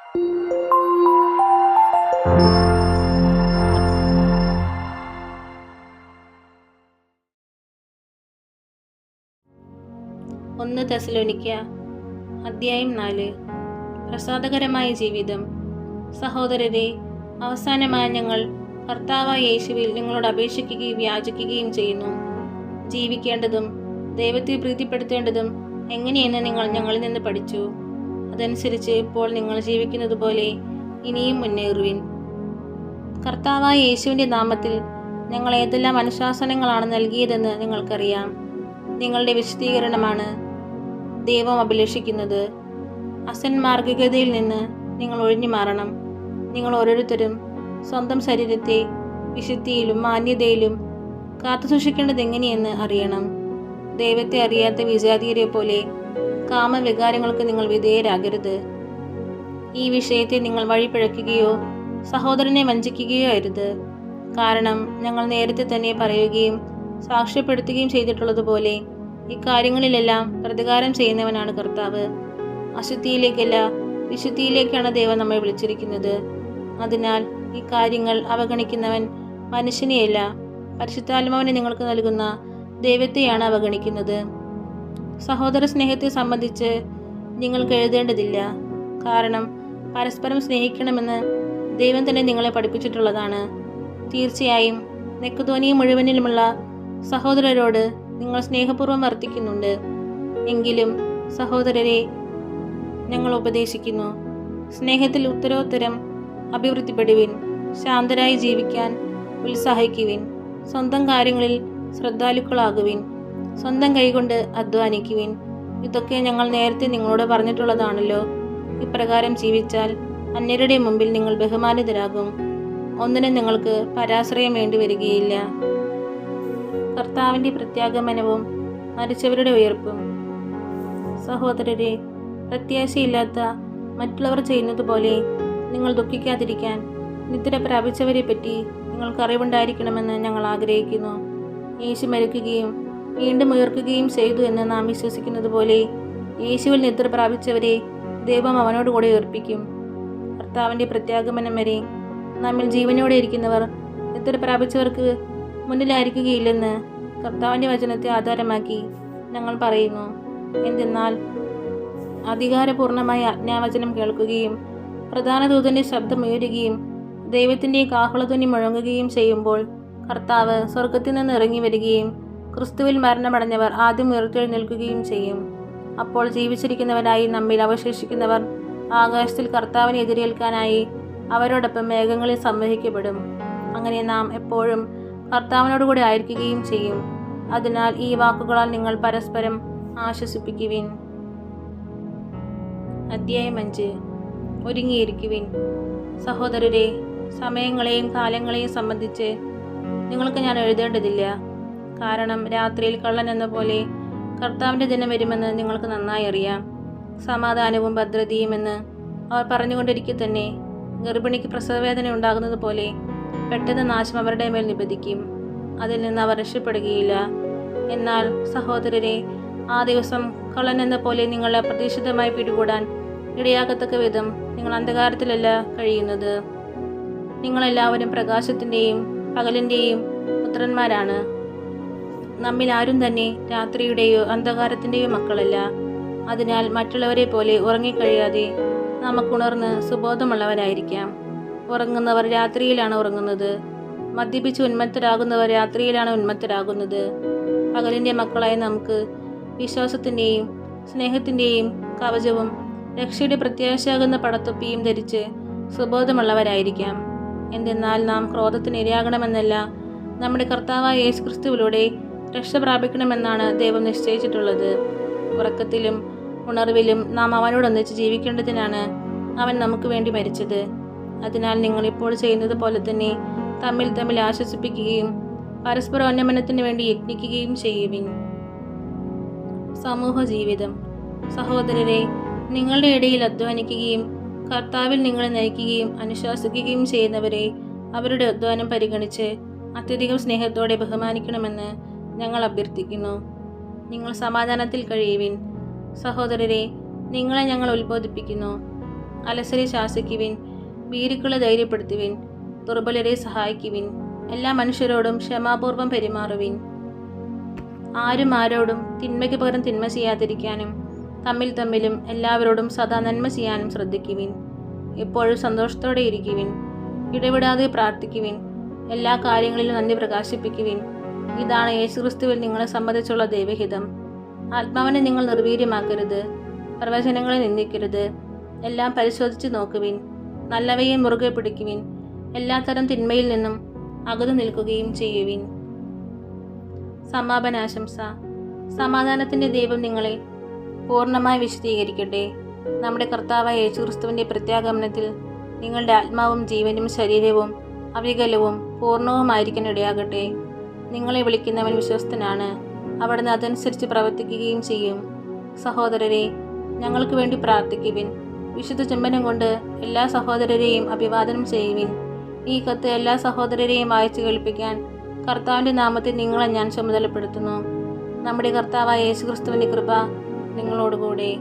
ഒന്ന് തെസലോനിക്ക അധ്യായം 4. പ്രസാദകരമായ ജീവിതം. സഹോദരരെ, അവസാനമായി ഞങ്ങൾ കർത്താവായ യേശുവിൽ നിങ്ങളോട് അപേക്ഷിക്കുകയും യാചിക്കുകയും ചെയ്യുന്നു. ജീവിക്കേണ്ടതും ദൈവത്തെ പ്രീതിപ്പെടുത്തേണ്ടതും എങ്ങനെയെന്ന് നിങ്ങൾ ഞങ്ങളിൽ നിന്ന് പഠിച്ചു. അതനുസരിച്ച് ഇപ്പോൾ നിങ്ങൾ ജീവിക്കുന്നത് പോലെ ഇനിയും മുന്നേറുവിൻ. കർത്താവായ യേശുവിൻ്റെ നാമത്തിൽ ഞങ്ങൾ ഏതെല്ലാം അനുശാസനങ്ങളാണ് നൽകിയതെന്ന് നിങ്ങൾക്കറിയാം. നിങ്ങളുടെ വിശദീകരണമാണ് ദൈവം അഭിലഷിക്കുന്നത്. അസന്മാർഗികതയിൽ നിന്ന് നിങ്ങൾ ഒഴിഞ്ഞു മാറണം. നിങ്ങൾ ഓരോരുത്തരും സ്വന്തം ശരീരത്തെ വിശുദ്ധിയിലും മാന്യതയിലും കാത്തുസൂക്ഷിക്കേണ്ടത് എങ്ങനെയെന്ന് അറിയണം. ദൈവത്തെ അറിയാത്ത വിജാതീയരെ പോലെ കാമവികാരങ്ങൾക്ക് നിങ്ങൾ വിധേയരാകരുത്. ഈ വിഷയത്തെ നിങ്ങൾ വഴിപിഴക്കുകയോ സഹോദരനെ വഞ്ചിക്കുകയോ അരുത്. കാരണം ഞങ്ങൾ നേരത്തെ തന്നെ പറയുകയും സാക്ഷ്യപ്പെടുത്തുകയും ചെയ്തിട്ടുള്ളതുപോലെ ഇക്കാര്യങ്ങളിലെല്ലാം പ്രതികാരം ചെയ്യുന്നവനാണ് കർത്താവ്. അശുദ്ധിയിലേക്കല്ല, വിശുദ്ധിയിലേക്കാണ് ദൈവം നമ്മെ വിളിച്ചിരിക്കുന്നത്. അതിനാൽ ഈ കാര്യങ്ങൾ അവഗണിക്കുന്നവൻ മനുഷ്യനെയല്ല, പരിശുദ്ധാത്മാവിനെ നിങ്ങൾക്ക് നൽകുന്ന ദൈവത്തെയാണ് അവഗണിക്കുന്നത്. സഹോദര സ്നേഹത്തെ സംബന്ധിച്ച് നിങ്ങൾക്ക് എഴുതേണ്ടതില്ല. കാരണം പരസ്പരം സ്നേഹിക്കണമെന്ന് ദൈവം തന്നെ നിങ്ങളെ പഠിപ്പിച്ചിട്ടുള്ളതാണ്. തീർച്ചയായും മക്കെദോനിയ മുഴുവനിലുമുള്ള സഹോദരരോട് നിങ്ങൾ സ്നേഹപൂർവ്വം വർത്തിക്കുന്നുണ്ട്. എങ്കിലും സഹോദരരെ, ഞങ്ങൾ ഉപദേശിക്കുന്നു, സ്നേഹത്തിൽ ഉത്തരോത്തരം അഭിവൃദ്ധിപ്പെടുവിൻ. ശാന്തരായി ജീവിക്കാൻ ഉത്സാഹിക്കുവിൻ. സ്വന്തം കാര്യങ്ങളിൽ ശ്രദ്ധാലുക്കളാകുവിൻ. സ്വന്തം കൈകൊണ്ട് അധ്വാനിക്കുവിൻ. ഇതൊക്കെ ഞങ്ങൾ നേരത്തെ നിങ്ങളോട് പറഞ്ഞിട്ടുള്ളതാണല്ലോ. ഇപ്രകാരം ജീവിച്ചാൽ അന്യരുടെ മുമ്പിൽ നിങ്ങൾ ബഹുമാനിതരാകും. ഒന്നിനും നിങ്ങൾക്ക് പരാശ്രയം വേണ്ടി വരികയില്ല. കർത്താവിൻ്റെ പ്രത്യാഗമനവും മരിച്ചവരുടെ ഉയർപ്പും. സഹോദരരെ, പ്രത്യാശയില്ലാത്ത മറ്റുള്ളവർ ചെയ്യുന്നത് പോലെ നിങ്ങൾ ദുഃഖിക്കാതിരിക്കാൻ നിദ്ര പ്രാപിച്ചവരെ പറ്റി നിങ്ങൾക്ക് അറിവുണ്ടായിരിക്കണമെന്ന് ഞങ്ങൾ ആഗ്രഹിക്കുന്നു. യേശു മരിക്കുകയും വീണ്ടും ഉയർക്കുകയും ചെയ്തു എന്ന് നാം വിശ്വസിക്കുന്നത് പോലെ യേശുവിൽ നിദ്ര പ്രാപിച്ചവരെ ദൈവം അവനോടുകൂടെ ഉയർപ്പിക്കും. കർത്താവിൻ്റെ പ്രത്യാഗമനം വരെ നമ്മിൽ ജീവനോടെ ഇരിക്കുന്നവർ നിദ്ര പ്രാപിച്ചവർക്ക് മുന്നിലായിരിക്കുകയില്ലെന്ന് കർത്താവിൻ്റെ വചനത്തെ ആധാരമാക്കി ഞങ്ങൾ പറയുന്നു. എന്തെന്നാൽ അധികാരപൂർണമായ ആജ്ഞാവചനം കേൾക്കുകയും പ്രധാന ദൂതൻ്റെ ശബ്ദമുയരുകയും ദൈവത്തിൻ്റെ കാഹളധ്വനി മുഴങ്ങുകയും ചെയ്യുമ്പോൾ കർത്താവ് സ്വർഗത്തിൽ നിന്ന് ഇറങ്ങി വരികയും ക്രിസ്തുവിൽ മരണമടഞ്ഞവർ ആദ്യം ഉയർത്തെഴുന്നേൽക്കുകയും ചെയ്യും. അപ്പോൾ ജീവിച്ചിരിക്കുന്നവരായി നമ്മിൽ അവശേഷിക്കുന്നവർ ആകാശത്തിൽ കർത്താവിനെ എതിരേൽക്കാനായി അവരോടൊപ്പം മേഘങ്ങളിൽ സംവഹിക്കപ്പെടും. അങ്ങനെ നാം എപ്പോഴും കർത്താവിനോടുകൂടി ആയിരിക്കുകയും ചെയ്യും. അതിനാൽ ഈ വാക്കുകളാൽ നിങ്ങൾ പരസ്പരം ആശ്വസിപ്പിക്കുവിൻ. അധ്യായം 5. ഒരുങ്ങിയിരിക്കുവിൻ. സഹോദരരെ, സമയങ്ങളെയും കാലങ്ങളെയും സംബന്ധിച്ച് നിങ്ങൾക്ക് ഞാൻ എഴുതേണ്ടതില്ല. കാരണം രാത്രിയിൽ കള്ളൻ എന്ന പോലെ കർത്താവിൻ്റെ ദിനം വരുമെന്ന് നിങ്ങൾക്ക് നന്നായി അറിയാം. സമാധാനവും ഭദ്രതയുമെന്ന് അവർ പറഞ്ഞുകൊണ്ടിരിക്കെ തന്നെ ഗർഭിണിക്ക് പ്രസവവേദന ഉണ്ടാകുന്നത് പോലെ പെട്ടെന്ന് നാശം അവരുടെ മേൽ നിബദിക്കും. അതിൽ നിന്ന് അവർ രക്ഷപ്പെടുകയില്ല. എന്നാൽ സഹോദരരെ, ആ ദിവസം കള്ളൻ എന്ന പോലെ നിങ്ങളെ അപ്രതീക്ഷിതമായി പിടികൂടാൻ ഇടയാകത്തക്ക വിധം നിങ്ങൾ അന്ധകാരത്തിലല്ല കഴിയുന്നത്. നിങ്ങളെല്ലാവരും പ്രകാശത്തിൻ്റെയും പകലിൻ്റെയും പുത്രന്മാരാണ്. നമ്മിൽ ആരും തന്നെ രാത്രിയുടെയോ അന്ധകാരത്തിൻ്റെയോ മക്കളല്ല. അതിനാൽ മറ്റുള്ളവരെ പോലെ ഉറങ്ങിക്കഴിയാതെ നമുക്കുണർന്ന് സുബോധമുള്ളവരായിരിക്കാം. ഉറങ്ങുന്നവർ രാത്രിയിലാണ് ഉറങ്ങുന്നത്. മദ്യപിച്ച് ഉന്മത്തരാകുന്നവർ രാത്രിയിലാണ് ഉന്മത്തരാകുന്നത്. പകലിൻ്റെ മക്കളായ നമുക്ക് വിശ്വാസത്തിൻ്റെയും സ്നേഹത്തിൻ്റെയും കവചവും രക്ഷയുടെ പ്രത്യാശയാകുന്ന പടത്തൊപ്പിയും ധരിച്ച് സുബോധമുള്ളവരായിരിക്കാം. എന്തെന്നാൽ നാം ക്രോധത്തിന് ഇരയാകണമെന്നല്ല, നമ്മുടെ കർത്താവായ യേശു ക്രിസ്തുവിലൂടെ രക്ഷ പ്രാപിക്കണമെന്നാണ് ദൈവം നിശ്ചയിച്ചിട്ടുള്ളത്. ഉറക്കത്തിലും ഉണർവിലും നാം അവനോടൊന്നിച്ച് ജീവിക്കേണ്ടതിനാണ് അവൻ നമുക്ക് വേണ്ടി മരിച്ചത്. അതിനാൽ നിങ്ങൾ ഇപ്പോൾ ചെയ്യുന്നത് പോലെ തന്നെ തമ്മിൽ തമ്മിൽ ആശ്വസിപ്പിക്കുകയും പരസ്പര ഉന്നമനത്തിന് വേണ്ടി യത്നിക്കുകയും ചെയ്യുവിൻ. സമൂഹ ജീവിതം. സഹോദരരെ, നിങ്ങളുടെ ഇടയിൽ അധ്വാനിക്കുകയും കർത്താവിൽ നിങ്ങളെ നയിക്കുകയും അനുശാസിക്കുകയും ചെയ്യുന്നവരെ അവരുടെ അധ്വാനം പരിഗണിച്ച് അത്യധികം സ്നേഹത്തോടെ ബഹുമാനിക്കണമെന്ന് ഞങ്ങൾ അഭ്യർത്ഥിക്കുന്നു. നിങ്ങൾ സമാധാനത്തിൽ കഴിയുവിൻ. സഹോദരരെ, നിങ്ങളെ ഞങ്ങൾ ഉത്ബോധിപ്പിക്കുന്നു. അലസരെ ശാസിക്കുവിൻ, ഭീരുക്കളെ ധൈര്യപ്പെടുത്തുവിൻ, ദുർബലരെ സഹായിക്കുവിൻ. എല്ലാ മനുഷ്യരോടും ക്ഷമാപൂർവം പെരുമാറുവിൻ. ആരും ആരോടും തിന്മയ്ക്ക് പകരം തിന്മ ചെയ്യാതിരിക്കാനും തമ്മിലും എല്ലാവരോടും സദാ നന്മ ചെയ്യാനും ശ്രദ്ധിക്കുവിൻ. എപ്പോഴും സന്തോഷത്തോടെ ഇരിക്കുവിൻ. ഇടവിടാതെ പ്രാർത്ഥിക്കുവിൻ. എല്ലാ കാര്യങ്ങളിലും നന്ദി പ്രകാശിപ്പിക്കുവിൻ. ഇതാണ് യേശുക്രിസ്തുവിൽ നിങ്ങളെ സംബന്ധിച്ചുള്ള ദൈവഹിതം. ആത്മാവിനെ നിങ്ങൾ നിർവീര്യമാക്കരുത്. പ്രവചനങ്ങളെ നിന്ദിക്കരുത്. എല്ലാം പരിശോധിച്ച് നോക്കുവിൻ. നല്ലവയെ മുറുകെ പിടിക്കുവിൻ. എല്ലാത്തരം തിന്മയിൽ നിന്നും അകന്നു നിൽക്കുകയും ചെയ്യുവിൻ. സമാപനാശംസ. സമാധാനത്തിൻ്റെ ദൈവം നിങ്ങളെ പൂർണ്ണമായി വിശദീകരിക്കട്ടെ. നമ്മുടെ കർത്താവായ യേശുക്രിസ്തുവിൻ്റെ പ്രത്യാഗമനത്തിൽ നിങ്ങളുടെ ആത്മാവും ജീവനും ശരീരവും അവികലവും പൂർണ്ണവുമായിരിക്കാൻ ഇടയാകട്ടെ. നിങ്ങളെ വിളിക്കുന്നവൻ വിശ്വസ്തനാണ്. അവിടുന്ന് അതനുസരിച്ച് പ്രവർത്തിക്കുകയും ചെയ്യും. സഹോദരരെ, ഞങ്ങൾക്ക് വേണ്ടി പ്രാർത്ഥിക്കുവിൻ. വിശുദ്ധ ചുംബനം കൊണ്ട് എല്ലാ സഹോദരരെയും അഭിവാദനം ചെയ്യുവിൻ. ഈ കത്ത് എല്ലാ സഹോദരരെയും അയച്ചു കേൾപ്പിക്കാൻ കർത്താവിൻ്റെ നാമത്തിൽ നിങ്ങളെ ഞാൻ ചുമതലപ്പെടുത്തുന്നു. നമ്മുടെ കർത്താവായ യേശുക്രിസ്തുവിൻ്റെ കൃപ നിങ്ങളോടുകൂടെ.